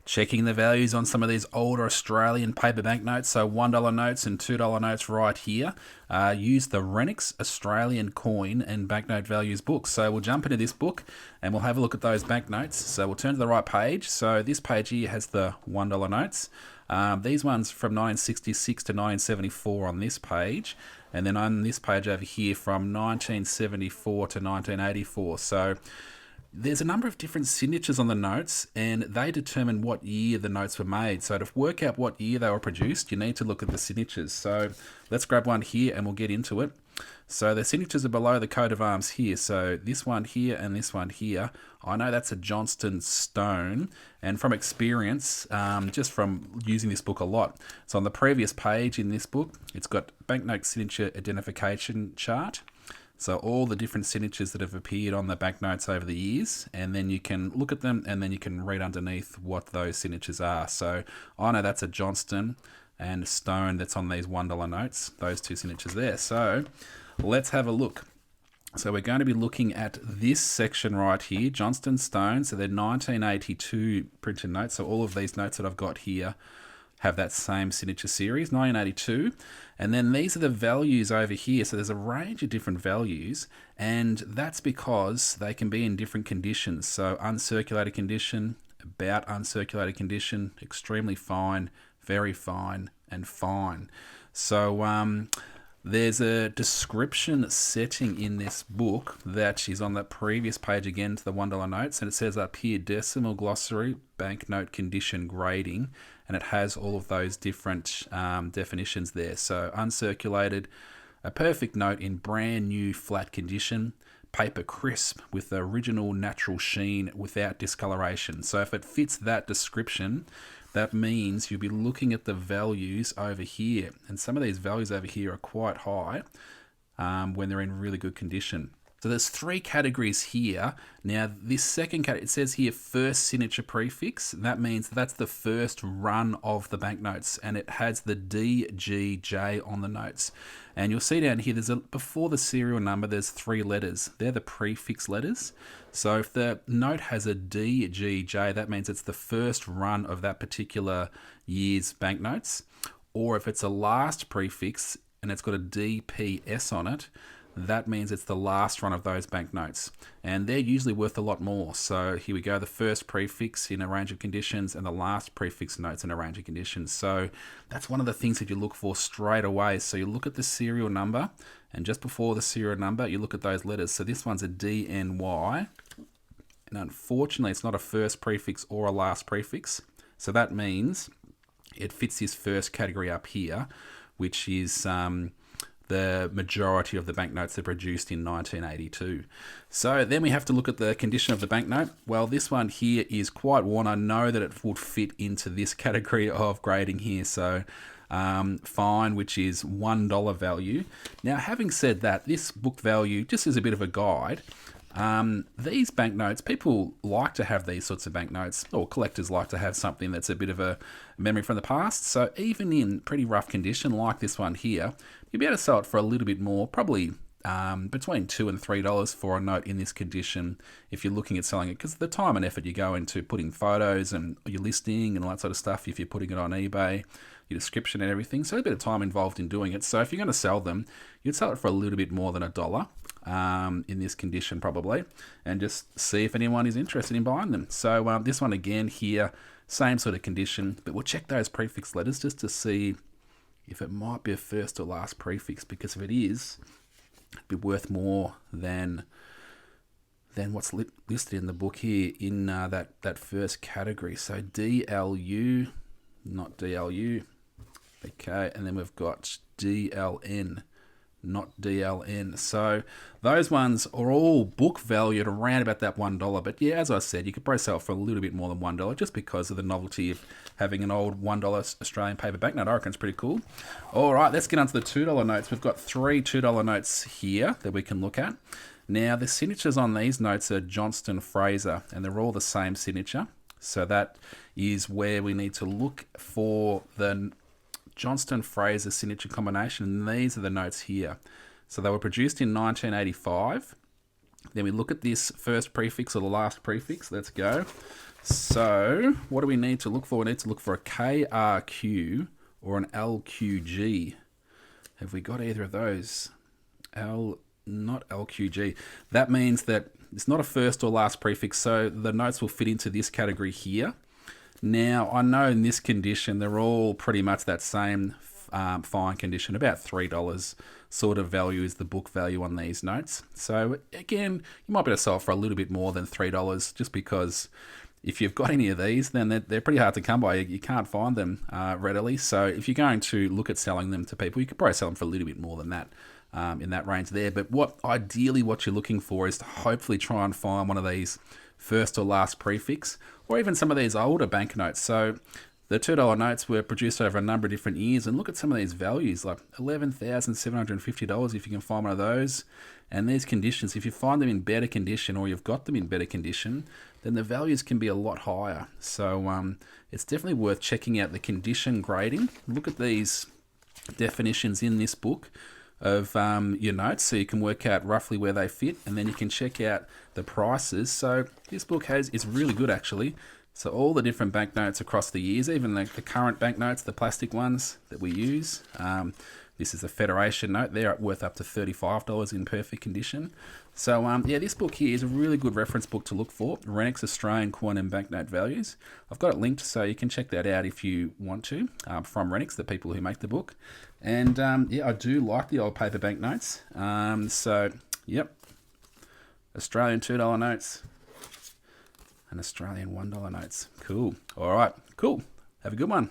Checking the values on some of these older Australian paper banknotes, so $1 notes and $2 notes right here. Use the Renniks Australian Coin and Banknote Values book. So we'll jump into this book and we'll have a look at those banknotes. So we'll turn to the right page. So this page here has the $1 notes. These ones from 1966 to 1974 on this page. And then on this page over here from 1974 to 1984. So there's a number of different signatures on the notes and they determine what year the notes were made. So to work out what year they were produced, you need to look at the signatures. So let's grab one here and we'll get into it. So the signatures are below the coat of arms here. So this one here and this one here, I know that's a Johnston stone. And from experience, just from using this book a lot, so on the previous page in this book, it's got banknote signature identification chart. So all the different signatures that have appeared on the banknotes over the years, and then you can look at them and then you can read underneath what those signatures are. So I know that's a Johnston and a stone that's on these $1 notes, those two signatures there. So let's have a look. So we're going to be looking at this section right here, Johnston stone. So they're 1982 printed notes. So all of these notes that I've got here have that same signature series, 1982. And then these are the values over here. So there's a range of different values, and that's because they can be in different conditions. So uncirculated condition, about uncirculated condition, extremely fine, very fine, and fine. So there's a description setting in this book that is on that previous page again to the $1 notes, and it says up here, decimal glossary, banknote condition grading, and it has all of those different definitions there. So uncirculated, a perfect note in brand new flat condition, paper crisp with the original natural sheen without discoloration. So if it fits that description, that means you'll be looking at the values over here. And some of these values over here are quite high when they're in really good condition. So there's three categories here. Now this second category, it says here first signature prefix. That means that's the first run of the banknotes, and it has the DGJ on the notes. And you'll see down here, before the serial number, there's 3 letters. They're the prefix letters. So if the note has a DGJ, that means it's the first run of that particular year's banknotes. Or if it's a last prefix and it's got a DPS on it, that means it's the last run of those banknotes, and they're usually worth a lot more. So here we go, the first prefix in a range of conditions and the last prefix notes in a range of conditions. So that's one of the things that you look for straight away. So you look at the serial number, and just before the serial number, you look at those letters. So this one's a DNY, and unfortunately it's not a first prefix or a last prefix. So that means it fits this first category up here, which is the majority of the banknotes that are produced in 1982. So then we have to look at the condition of the banknote. Well, this one here is quite worn. I know that it would fit into this category of grading here. So fine, which is $1 value. Now, having said that, this book value, just as a bit of a guide, these banknotes, people like to have these sorts of banknotes, or collectors like to have something that's a bit of a memory from the past. So even in pretty rough condition like this one here, you'll be able to sell it for a little bit more, probably between $2 and $3 for a note in this condition if you're looking at selling it, because the time and effort you go into putting photos and your listing and all that sort of stuff, if you're putting it on eBay, your description and everything, so a bit of time involved in doing it. So if you're going to sell them, you'd sell it for a little bit more than $1 in this condition probably, and just see if anyone is interested in buying them. So this one again here, same sort of condition, but we'll check those prefix letters just to see if it might be a first or last prefix, because if it is, it'd be worth more than what's listed in the book here in that first category. So DLU, not DLU. Okay, and then we've got DLN, not DLN. So those ones are all book valued around about that $1. But yeah, as I said, you could probably sell it for a little bit more than $1 just because of the novelty of having an old $1 Australian paper banknote. I reckon it's pretty cool. All right, let's get on to the $2 notes. We've got 3 $2 notes here that we can look at. Now, the signatures on these notes are Johnston Fraser, and they're all the same signature. So that is where we need to look for the Johnston Fraser signature combination, and these are the notes here. So they were produced in 1985. Then we look at this first prefix or the last prefix. Let's go. So what do we need to look for? We need to look for a KRQ or an LQG. Have we got either of those? Not LQG. That means that it's not a first or last prefix, so the notes will fit into this category here. Now, I know in this condition, they're all pretty much that same fine condition, about $3 sort of value is the book value on these notes. So again, you might be able to sell for a little bit more than $3 just because if you've got any of these, then they're pretty hard to come by. You can't find them readily. So if you're going to look at selling them to people, you could probably sell them for a little bit more than that. In that range there. But ideally what you're looking for is to hopefully try and find one of these first or last prefix, or even some of these older banknotes. So the $2 notes were produced over a number of different years, and look at some of these values, like $11,750 if you can find one of those. And these conditions, if you find them in better condition, or you've got them in better condition, then the values can be a lot higher. So it's definitely worth checking out the condition grading. Look at these definitions in this book of your notes, so you can work out roughly where they fit, and then you can check out the prices. So this book is really good actually. So all the different banknotes across the years, even the current banknotes, the plastic ones that we use. This is a Federation note. They're worth up to $35 in perfect condition. So yeah, this book here is a really good reference book to look for. Renniks Australian Coin and Banknote Values. I've got it linked, so you can check that out if you want to, from Renniks, the people who make the book. And yeah, I do like the old paper banknotes. So yep, Australian $2 notes and Australian $1 notes. Cool. All right, cool. Have a good one.